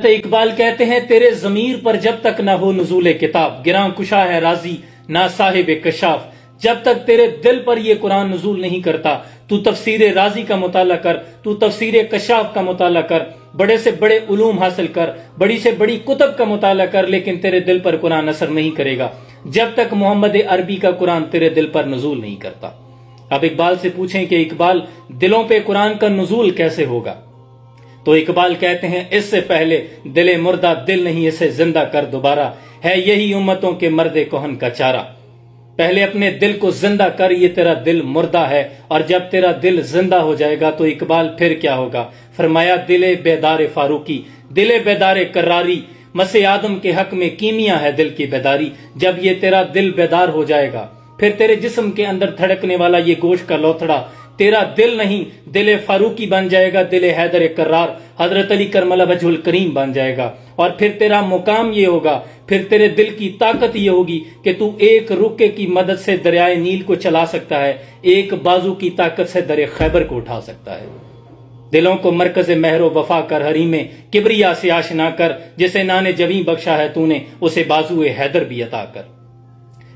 اقبال کہتے ہیں تیرے ضمیر پر جب تک نہ ہو نزول کتاب، گراں کشا ہے راضی نہ صاحب کشاف۔ جب تک تیرے دل پر یہ قرآن نزول نہیں کرتا، تو تفسیر رازی کا مطالعہ کر، تو تفسیر کشاف کا مطالعہ کر، بڑے سے بڑے علوم حاصل کر، بڑی سے بڑی کتب کا مطالعہ کر، لیکن تیرے دل پر قرآن اثر نہیں کرے گا جب تک محمد عربی کا قرآن تیرے دل پر نزول نہیں کرتا۔ اب اقبال سے پوچھیں کہ اقبال دلوں پہ قرآن کا نزول کیسے ہوگا؟ تو اقبال کہتے ہیں اس سے پہلے دل مردہ دل نہیں، اسے زندہ کر دوبارہ، ہے یہی امتوں کے مرد کہن کا چارہ۔ پہلے اپنے دل کو زندہ کر، یہ تیرا دل مردہ ہے، اور جب تیرا دل زندہ ہو جائے گا تو اقبال پھر کیا ہوگا؟ فرمایا دل بیدار فاروقی، دل بیدار کراری، مسیح آدم کے حق میں کیمیا ہے دل کی بیداری۔ جب یہ تیرا دل بیدار ہو جائے گا، پھر تیرے جسم کے اندر دھڑکنے والا یہ گوشت کا لوتھڑا تیرا دل نہیں، دل فاروقی بن جائے گا، دل حیدر کرار حضرت علی کرم وجہ الکریم بن جائے گا۔ اور پھر تیرا مقام یہ ہوگا، پھر تیرے دل کی طاقت یہ ہوگی کہ تو ایک رکے کی مدد سے دریائے نیل کو چلا سکتا ہے، ایک بازو کی طاقت سے در خیبر کو اٹھا سکتا ہے۔ دلوں کو مرکز مہر و وفا کر، حریم کبریا سے آشنا کر، جسے نان جویں بخشا ہے تو نے، اسے بازو حیدر بھی عطا کر۔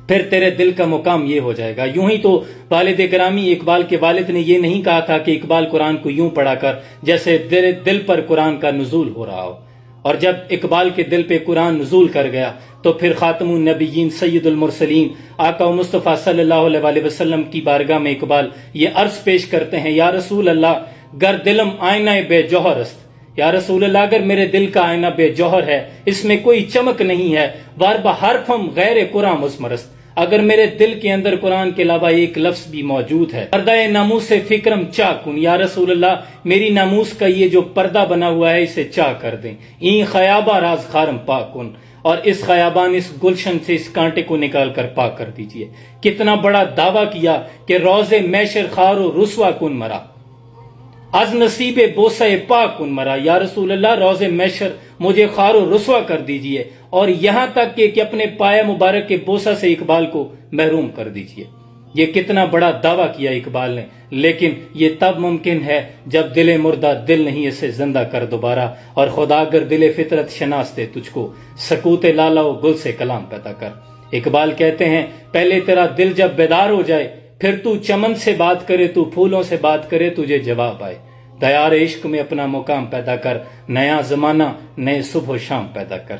پھر تیرے دل کا مقام یہ ہو جائے گا۔ یوں ہی تو والد گرامی اقبال کے والد نے یہ نہیں کہا تھا کہ اقبال قرآن کو یوں پڑھا کر جیسے تیرے دل پر قرآن کا نزول ہو رہا ہو۔ اور جب اقبال کے دل پہ قرآن نزول کر گیا تو پھر خاتم النبیین سید المرسلین آقا مصطفیٰ صلی اللہ علیہ وآلہ وسلم کی بارگاہ میں اقبال یہ عرض پیش کرتے ہیں، یا رسول اللہ گر دلم آئینہ بے جوہر است۔ یا رسول اللہ اگر میرے دل کا آئینہ بے جوہر ہے، اس میں کوئی چمک نہیں ہے، واربہ حرفم غیر قرآن مسمرست، اگر میرے دل کے اندر قرآن کے علاوہ ایک لفظ بھی موجود ہے، پردہ ناموس سے فکرم چا کن، یا رسول اللہ میری ناموس کا یہ جو پردہ بنا ہوا ہے اسے چا کر دیں، این خیابہ راز خارم پاک کن، اور اس خیابان اس گلشن سے اس کانٹے کو نکال کر پاک کر دیجئے۔ کتنا بڑا دعویٰ کیا کہ روز میشر خار و رسوا کن مرا، از نصیب بوسہ پاک کن مرا، یا رسول اللہ روز میشر مجھے خار و رسوا کر دیجئے، اور یہاں تک کہ اپنے پائے مبارک کے بوسہ سے اقبال کو محروم کر دیجئے۔ یہ کتنا بڑا دعویٰ کیا اقبال نے، لیکن یہ تب ممکن ہے جب دل مردہ دل نہیں، اسے زندہ کر دوبارہ، اور خدا اگر دل فطرت شناس دے تجھ کو، سکوت لالا و گل سے کلام پیدا کر۔ اقبال کہتے ہیں پہلے تیرا دل جب بیدار ہو جائے، پھر تو چمن سے بات کرے، تو پھولوں سے بات کرے، تجھے جواب آئے۔ دیار عشق میں اپنا مقام پیدا کر، نیا زمانہ نئے صبح و شام پیدا کر۔